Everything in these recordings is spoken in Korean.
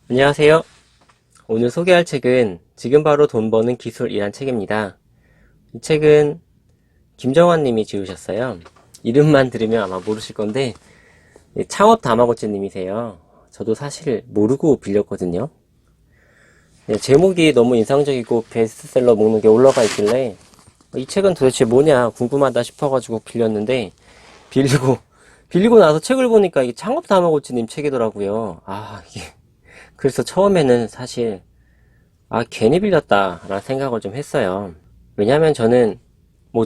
안녕하세요. 오늘 소개할 책은 지금 바로 돈 버는 기술이란 책입니다. 이 책은 김정환 님이 지으셨어요. 이름만 들으면 아마 모르실 건데 창업 다마고치 님이세요. 저도 사실 모르고 빌렸거든요. 제목이 너무 인상적이고 베스트셀러 목록에 올라가 있길래 이 책은 도대체 뭐냐 궁금하다 싶어가지고 빌렸는데 빌리고 나서 책을 보니까 이게 창업 다마고치 님 책이더라고요. 이게 그래서 처음에는 사실 괜히 빌렸다라는 생각을 좀 했어요. 왜냐면 저는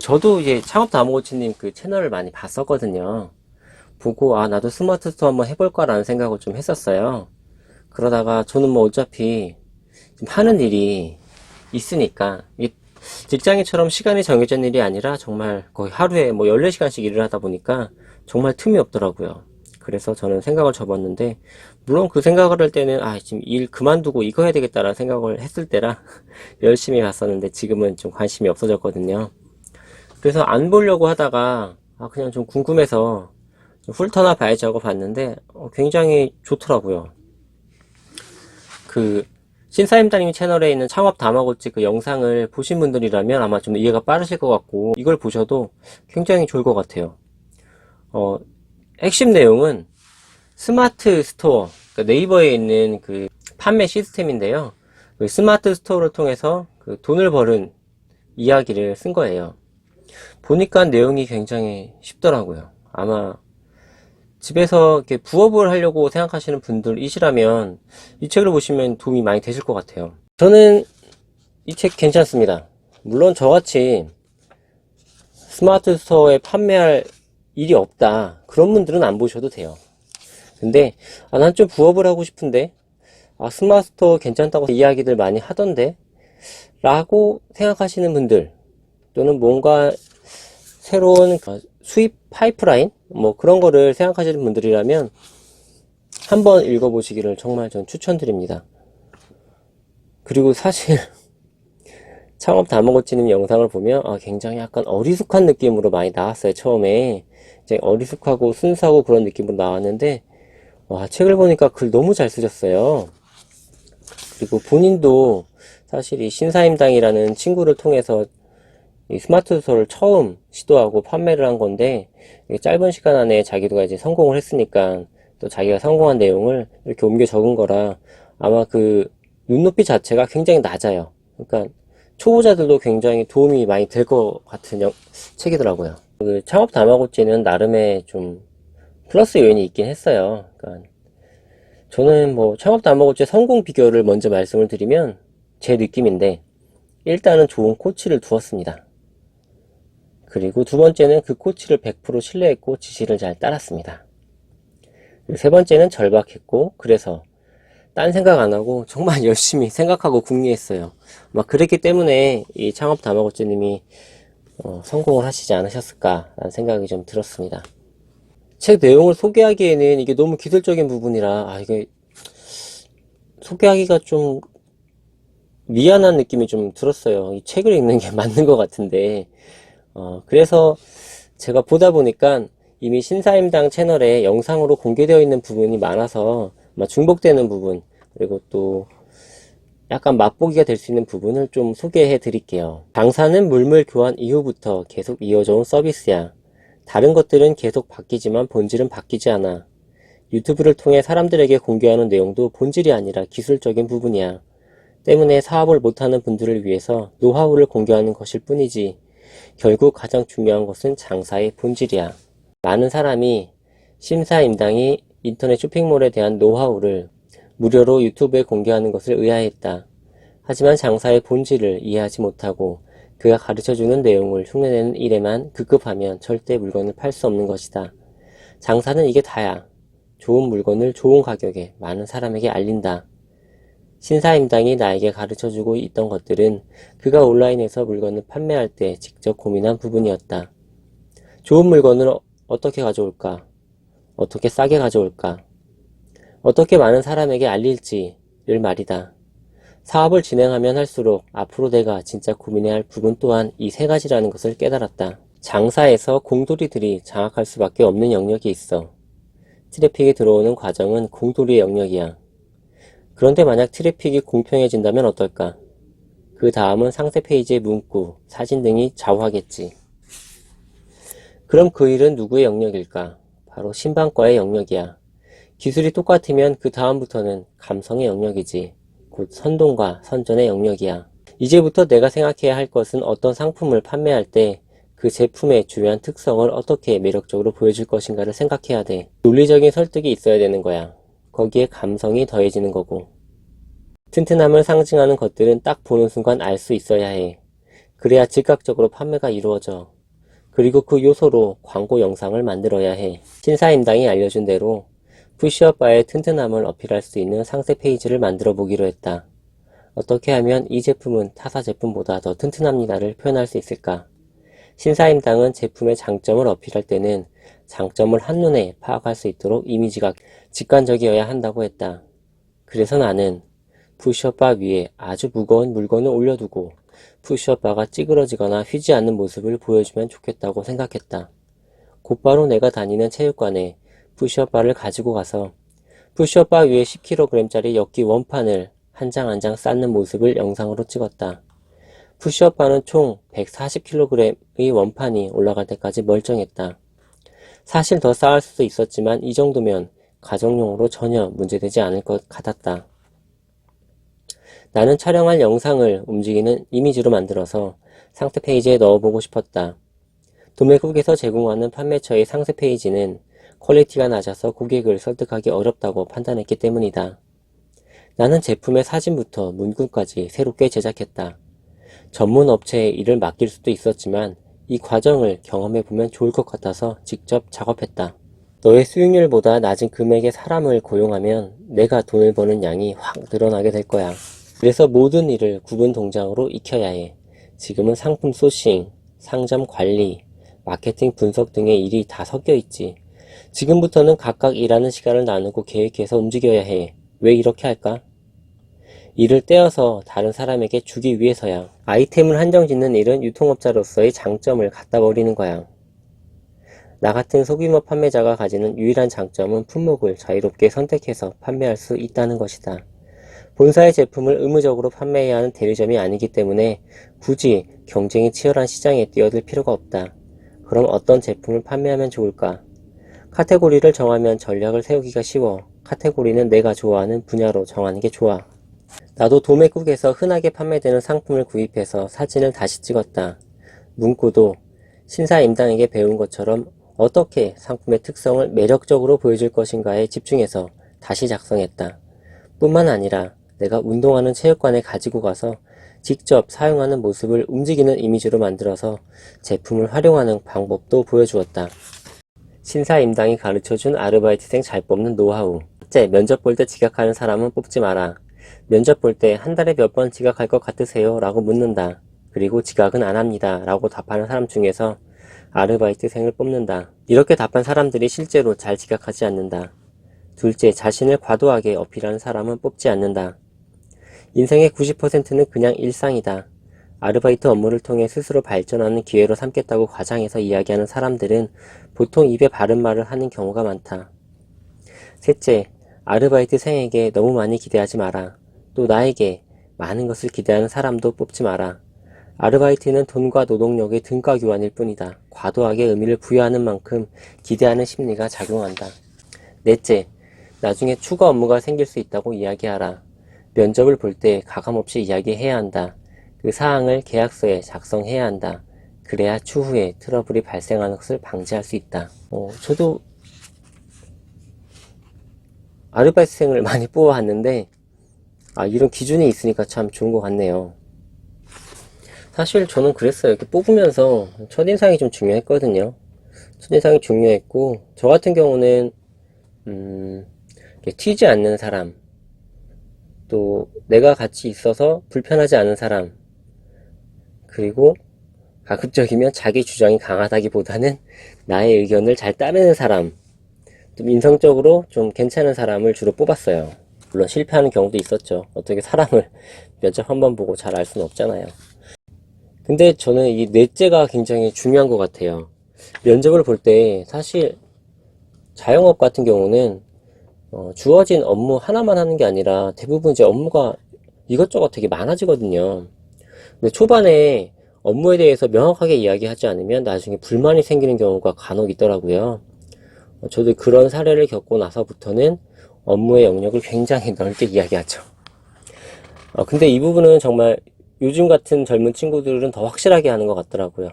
저도 이제 창업 다모치님 그 채널을 많이 봤었거든요. 보고 나도 스마트 스토어 한번 해볼까라는 생각을 좀 했었어요. 그러다가 저는 어차피 좀 하는 일이 있으니까 이게 직장인처럼 시간이 정해진 일이 아니라 정말 거의 하루에 14시간씩 일을 하다 보니까 정말 틈이 없더라고요. 그래서 저는 생각을 접었는데, 물론 그 생각을 할 때는 지금 일 그만두고 이거 해야 되겠다라는 생각을 했을 때라 열심히 봤었는데 지금은 좀 관심이 없어졌거든요. 그래서 안 보려고 하다가 그냥 좀 궁금해서 좀 훑어나 봐야지 하고 봤는데 굉장히 좋더라고요. 그 신사임당님 채널에 있는 창업 다마고치 그 영상을 보신 분들이라면 아마 좀 이해가 빠르실 것 같고, 이걸 보셔도 굉장히 좋을 것 같아요. 핵심 내용은 스마트 스토어, 그러니까 네이버에 있는 그 판매 시스템인데요. 그 스마트 스토어를 통해서 그 돈을 버는 이야기를 쓴 거예요. 보니까 내용이 굉장히 쉽더라고요. 아마 집에서 이렇게 부업을 하려고 생각하시는 분들이시라면 이 책을 보시면 도움이 많이 되실 것 같아요. 저는 이 책 괜찮습니다. 물론 저같이 스마트 스토어에 판매할 일이 없다, 그런 분들은 안 보셔도 돼요. 근데 난 좀 부업을 하고 싶은데 스마트 스토어 괜찮다고 이야기들 많이 하던데 라고 생각하시는 분들, 또는 뭔가 새로운 수입 파이프라인 그런 거를 생각하시는 분들이라면 한번 읽어보시기를 정말 전 추천드립니다. 그리고 사실 창업 다먹어치는 영상을 보면 굉장히 약간 어리숙한 느낌으로 많이 나왔어요. 처음에 이제 어리숙하고 순수하고 그런 느낌으로 나왔는데 책을 보니까 글 너무 잘 쓰셨어요. 그리고 본인도 사실 이 신사임당이라는 친구를 통해서 이 스마트 스토어를 처음 시도하고 판매를 한 건데, 짧은 시간 안에 자기가 이제 성공을 했으니까 또 자기가 성공한 내용을 이렇게 옮겨 적은 거라 아마 그 눈높이 자체가 굉장히 낮아요. 그러니까 초보자들도 굉장히 도움이 많이 될 것 같은 책이더라고요. 그 창업 다마고치는 나름의 좀 플러스 요인이 있긴 했어요. 그러니까 저는 창업 다마고치 성공 비결을 먼저 말씀을 드리면 제 느낌인데, 일단은 좋은 코치를 두었습니다. 그리고 두 번째는 그 코치를 100% 신뢰했고 지시를 잘 따랐습니다. 세 번째는 절박했고, 그래서 딴 생각 안 하고 정말 열심히 생각하고 궁리했어요. 그랬기 때문에 이 창업 다마고치님이 성공을 하시지 않으셨을까라는 생각이 좀 들었습니다. 책 내용을 소개하기에는 이게 너무 기술적인 부분이라 이게 소개하기가 좀 미안한 느낌이 좀 들었어요. 이 책을 읽는 게 맞는 것 같은데 그래서 제가 보다 보니까 이미 신사임당 채널에 영상으로 공개되어 있는 부분이 많아서 중복되는 부분, 그리고 또 약간 맛보기가 될 수 있는 부분을 좀 소개해 드릴게요. 장사는 물물 교환 이후부터 계속 이어져 온 서비스야. 다른 것들은 계속 바뀌지만 본질은 바뀌지 않아. 유튜브를 통해 사람들에게 공개하는 내용도 본질이 아니라 기술적인 부분이야. 때문에 사업을 못하는 분들을 위해서 노하우를 공개하는 것일 뿐이지, 결국 가장 중요한 것은 장사의 본질이야. 많은 사람이 신사임당이 인터넷 쇼핑몰에 대한 노하우를 무료로 유튜브에 공개하는 것을 의아해했다. 하지만 장사의 본질을 이해하지 못하고 그가 가르쳐주는 내용을 흉내내는 일에만 급급하면 절대 물건을 팔 수 없는 것이다. 장사는 이게 다야. 좋은 물건을 좋은 가격에 많은 사람에게 알린다. 신사임당이 나에게 가르쳐주고 있던 것들은 그가 온라인에서 물건을 판매할 때 직접 고민한 부분이었다. 좋은 물건을 어떻게 가져올까? 어떻게 싸게 가져올까? 어떻게 많은 사람에게 알릴지를 말이다. 사업을 진행하면 할수록 앞으로 내가 진짜 고민해야 할 부분 또한 이 세 가지라는 것을 깨달았다. 장사에서 공돌이들이 장악할 수밖에 없는 영역이 있어. 트래픽이 들어오는 과정은 공돌이의 영역이야. 그런데 만약 트래픽이 공평해진다면 어떨까? 그 다음은 상세 페이지의 문구, 사진 등이 좌우하겠지. 그럼 그 일은 누구의 영역일까? 바로 신방과의 영역이야. 기술이 똑같으면 그 다음부터는 감성의 영역이지. 곧 선동과 선전의 영역이야. 이제부터 내가 생각해야 할 것은 어떤 상품을 판매할 때 그 제품의 주요한 특성을 어떻게 매력적으로 보여줄 것인가를 생각해야 돼. 논리적인 설득이 있어야 되는 거야. 거기에 감성이 더해지는 거고. 튼튼함을 상징하는 것들은 딱 보는 순간 알 수 있어야 해. 그래야 즉각적으로 판매가 이루어져. 그리고 그 요소로 광고 영상을 만들어야 해. 신사임당이 알려준 대로 푸시업 바의 튼튼함을 어필할 수 있는 상세 페이지를 만들어 보기로 했다. 어떻게 하면 이 제품은 타사 제품보다 더 튼튼합니다를 표현할 수 있을까? 신사임당은 제품의 장점을 어필할 때는 장점을 한눈에 파악할 수 있도록 이미지가 직관적이어야 한다고 했다. 그래서 나는 푸시업 바 위에 아주 무거운 물건을 올려두고 푸시업 바가 찌그러지거나 휘지 않는 모습을 보여주면 좋겠다고 생각했다. 곧바로 내가 다니는 체육관에 푸시업 바를 가지고 가서 푸시업 바 위에 10kg짜리 엽기 원판을 한 장 한 장 쌓는 모습을 영상으로 찍었다. 푸시업 바는 총 140kg의 원판이 올라갈 때까지 멀쩡했다. 사실 더 쌓을 수도 있었지만 이 정도면 가정용으로 전혀 문제되지 않을 것 같았다. 나는 촬영할 영상을 움직이는 이미지로 만들어서 상세 페이지에 넣어보고 싶었다. 도매국에서 제공하는 판매처의 상세 페이지는 퀄리티가 낮아서 고객을 설득하기 어렵다고 판단했기 때문이다. 나는 제품의 사진부터 문구까지 새롭게 제작했다. 전문 업체에 일을 맡길 수도 있었지만 이 과정을 경험해보면 좋을 것 같아서 직접 작업했다. 너의 수익률보다 낮은 금액의 사람을 고용하면 내가 돈을 버는 양이 확 늘어나게 될 거야. 그래서 모든 일을 구분 동작으로 익혀야 해. 지금은 상품 소싱, 상점 관리, 마케팅 분석 등의 일이 다 섞여 있지. 지금부터는 각각 일하는 시간을 나누고 계획해서 움직여야 해. 왜 이렇게 할까? 일을 떼어서 다른 사람에게 주기 위해서야. 아이템을 한정 짓는 일은 유통업자로서의 장점을 갖다 버리는 거야. 나 같은 소규모 판매자가 가지는 유일한 장점은 품목을 자유롭게 선택해서 판매할 수 있다는 것이다. 본사의 제품을 의무적으로 판매해야 하는 대리점이 아니기 때문에 굳이 경쟁이 치열한 시장에 뛰어들 필요가 없다. 그럼 어떤 제품을 판매하면 좋을까? 카테고리를 정하면 전략을 세우기가 쉬워. 카테고리는 내가 좋아하는 분야로 정하는 게 좋아. 나도 도매국에서 흔하게 판매되는 상품을 구입해서 사진을 다시 찍었다. 문구도 신사임당에게 배운 것처럼 어떻게 상품의 특성을 매력적으로 보여줄 것인가에 집중해서 다시 작성했다. 뿐만 아니라 내가 운동하는 체육관에 가지고 가서 직접 사용하는 모습을 움직이는 이미지로 만들어서 제품을 활용하는 방법도 보여주었다. 신사임당이 가르쳐준 아르바이트생 잘 뽑는 노하우. 첫째, 면접 볼 때 지각하는 사람은 뽑지 마라. 면접 볼 때 한 달에 몇 번 지각할 것 같으세요? 라고 묻는다. 그리고 지각은 안 합니다. 라고 답하는 사람 중에서 아르바이트생을 뽑는다. 이렇게 답한 사람들이 실제로 잘 지각하지 않는다. 둘째, 자신을 과도하게 어필하는 사람은 뽑지 않는다. 인생의 90%는 그냥 일상이다. 아르바이트 업무를 통해 스스로 발전하는 기회로 삼겠다고 과장해서 이야기하는 사람들은 보통 입에 바른 말을 하는 경우가 많다. 셋째, 아르바이트생에게 너무 많이 기대하지 마라. 또 나에게 많은 것을 기대하는 사람도 뽑지 마라. 아르바이트는 돈과 노동력의 등가 교환일 뿐이다. 과도하게 의미를 부여하는 만큼 기대하는 심리가 작용한다. 넷째, 나중에 추가 업무가 생길 수 있다고 이야기하라. 면접을 볼 때 가감없이 이야기해야 한다. 그 사항을 계약서에 작성해야 한다. 그래야 추후에 트러블이 발생하는 것을 방지할 수 있다. 저도 아르바이트생을 많이 뽑아왔는데 이런 기준이 있으니까 참 좋은 것 같네요. 사실 저는 그랬어요. 이렇게 뽑으면서 첫인상이 좀 중요했거든요. 첫인상이 중요했고 저 같은 경우는 튀지 않는 사람, 또 내가 같이 있어서 불편하지 않은 사람, 그리고 가급적이면 자기 주장이 강하다기보다는 나의 의견을 잘 따르는 사람, 좀 인성적으로 좀 괜찮은 사람을 주로 뽑았어요. 물론 실패하는 경우도 있었죠. 어떻게 사람을 면접 한번 보고 잘 알 수는 없잖아요. 근데 저는 이 넷째가 굉장히 중요한 것 같아요. 면접을 볼 때 사실 자영업 같은 경우는 주어진 업무 하나만 하는 게 아니라 대부분 이제 업무가 이것저것 되게 많아지거든요. 근데 초반에 업무에 대해서 명확하게 이야기하지 않으면 나중에 불만이 생기는 경우가 간혹 있더라고요. 저도 그런 사례를 겪고 나서부터는 업무의 영역을 굉장히 넓게 이야기하죠. 근데 이 부분은 정말 요즘 같은 젊은 친구들은 더 확실하게 하는 것 같더라고요.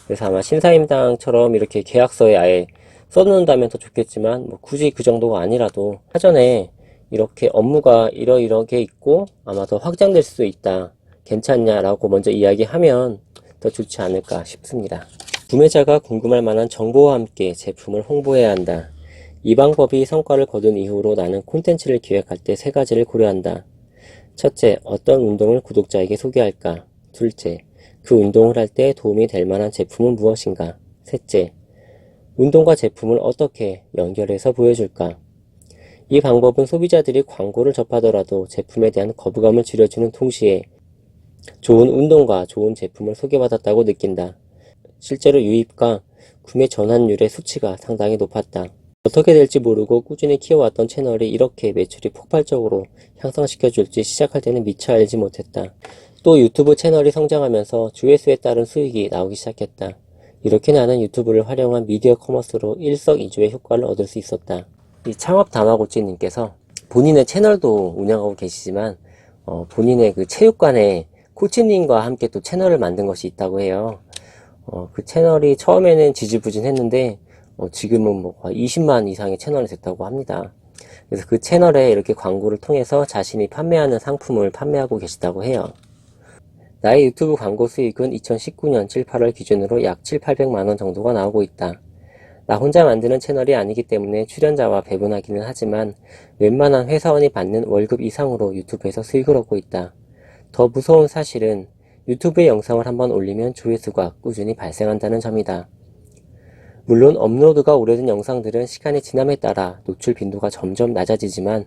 그래서 아마 신사임당처럼 이렇게 계약서에 아예 써놓는다면 더 좋겠지만, 뭐 굳이 그 정도가 아니라도 사전에 이렇게 업무가 이러이러게 있고 아마 더 확장될 수도 있다, 괜찮냐라고 먼저 이야기하면 더 좋지 않을까 싶습니다. 구매자가 궁금할 만한 정보와 함께 제품을 홍보해야 한다. 이 방법이 성과를 거둔 이후로 나는 콘텐츠를 기획할 때 세 가지를 고려한다. 첫째, 어떤 운동을 구독자에게 소개할까? 둘째, 그 운동을 할 때 도움이 될 만한 제품은 무엇인가? 셋째, 운동과 제품을 어떻게 연결해서 보여줄까? 이 방법은 소비자들이 광고를 접하더라도 제품에 대한 거부감을 줄여주는 동시에 좋은 운동과 좋은 제품을 소개받았다고 느낀다. 실제로 유입과 구매 전환율의 수치가 상당히 높았다. 어떻게 될지 모르고 꾸준히 키워왔던 채널이 이렇게 매출이 폭발적으로 향상시켜줄지 시작할 때는 미처 알지 못했다. 또 유튜브 채널이 성장하면서 조회수에 따른 수익이 나오기 시작했다. 이렇게 나는 유튜브를 활용한 미디어 커머스로 일석이조의 효과를 얻을 수 있었다. 이 창업 다마고찌님께서 본인의 채널도 운영하고 계시지만 본인의 그 체육관에 코치님과 함께 또 채널을 만든 것이 있다고 해요. 그 채널이 처음에는 지지부진했는데 지금은 뭐 20만 이상의 채널이 됐다고 합니다. 그래서 그 채널에 이렇게 광고를 통해서 자신이 판매하는 상품을 판매하고 계시다고 해요. 나의 유튜브 광고 수익은 2019년 7, 8월 기준으로 약 7, 800만원 정도가 나오고 있다. 나 혼자 만드는 채널이 아니기 때문에 출연자와 배분하기는 하지만 웬만한 회사원이 받는 월급 이상으로 유튜브에서 수익을 얻고 있다. 더 무서운 사실은 유튜브에 영상을 한번 올리면 조회수가 꾸준히 발생한다는 점이다. 물론 업로드가 오래된 영상들은 시간이 지남에 따라 노출 빈도가 점점 낮아지지만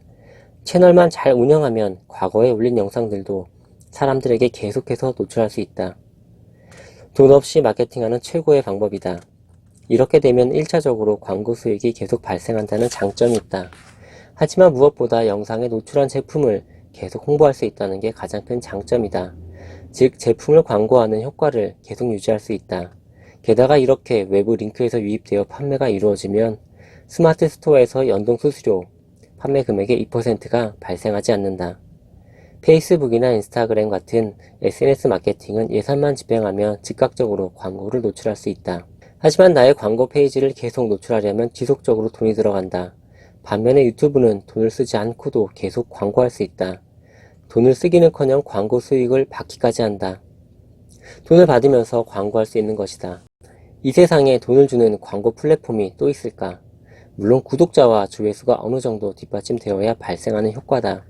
채널만 잘 운영하면 과거에 올린 영상들도 사람들에게 계속해서 노출할 수 있다. 돈 없이 마케팅하는 최고의 방법이다. 이렇게 되면 1차적으로 광고 수익이 계속 발생한다는 장점이 있다. 하지만 무엇보다 영상에 노출한 제품을 계속 홍보할 수 있다는 게 가장 큰 장점이다. 즉 제품을 광고하는 효과를 계속 유지할 수 있다. 게다가 이렇게 외부 링크에서 유입되어 판매가 이루어지면 스마트 스토어에서 연동 수수료, 판매 금액의 2%가 발생하지 않는다. 페이스북이나 인스타그램 같은 SNS 마케팅은 예산만 집행하면 즉각적으로 광고를 노출할 수 있다. 하지만 나의 광고 페이지를 계속 노출하려면 지속적으로 돈이 들어간다. 반면에 유튜브는 돈을 쓰지 않고도 계속 광고할 수 있다. 돈을 쓰기는커녕 광고 수익을 받기까지 한다. 돈을 받으면서 광고할 수 있는 것이다. 이 세상에 돈을 주는 광고 플랫폼이 또 있을까? 물론 구독자와 조회수가 어느 정도 뒷받침되어야 발생하는 효과다.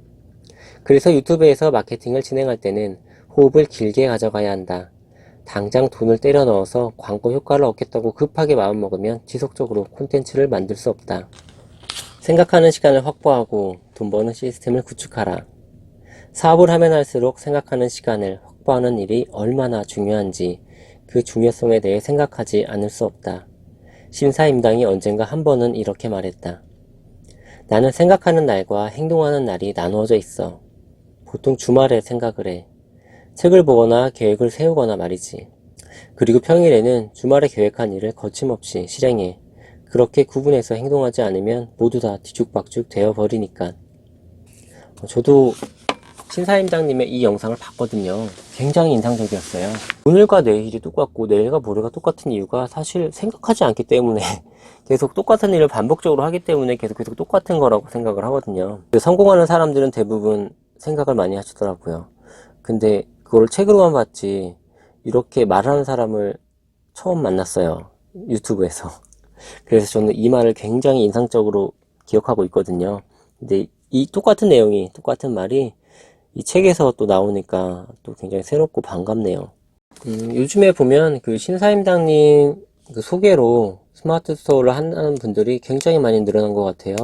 그래서 유튜브에서 마케팅을 진행할 때는 호흡을 길게 가져가야 한다. 당장 돈을 때려 넣어서 광고 효과를 얻겠다고 급하게 마음먹으면 지속적으로 콘텐츠를 만들 수 없다. 생각하는 시간을 확보하고 돈 버는 시스템을 구축하라. 사업을 하면 할수록 생각하는 시간을 확보하는 일이 얼마나 중요한지 그 중요성에 대해 생각하지 않을 수 없다. 신사임당이 언젠가 한 번은 이렇게 말했다. 나는 생각하는 날과 행동하는 날이 나누어져 있어. 보통 주말에 생각을 해. 책을 보거나 계획을 세우거나 말이지. 그리고 평일에는 주말에 계획한 일을 거침없이 실행해. 그렇게 구분해서 행동하지 않으면 모두 다 뒤죽박죽 되어버리니까. 저도 신사임당님의 이 영상을 봤거든요. 굉장히 인상적이었어요. 오늘과 내일이 똑같고 내일과 모레가 똑같은 이유가 사실 생각하지 않기 때문에 계속 똑같은 일을 반복적으로 하기 때문에 계속 똑같은 거라고 생각을 하거든요. 성공하는 사람들은 대부분 생각을 많이 하시더라고요. 근데 그걸 책으로만 봤지 이렇게 말하는 사람을 처음 만났어요. 유튜브에서. 그래서 저는 이 말을 굉장히 인상적으로 기억하고 있거든요. 근데 이 똑같은 내용이, 똑같은 말이 이 책에서 또 나오니까 또 굉장히 새롭고 반갑네요. 요즘에 보면 그 신사임당님 그 소개로 스마트 스토어를 하는 분들이 굉장히 많이 늘어난 것 같아요.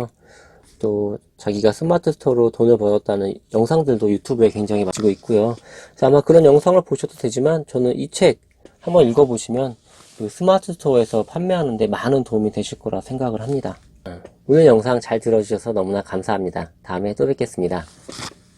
또 자기가 스마트 스토어로 돈을 벌었다는 영상들도 유튜브에 굉장히 많이 지고 있고요. 그래서 아마 그런 영상을 보셔도 되지만 저는 이 책 한번 읽어보시면 그 스마트 스토어에서 판매하는데 많은 도움이 되실 거라 생각을 합니다. 오늘 영상 잘 들어주셔서 너무나 감사합니다. 다음에 또 뵙겠습니다.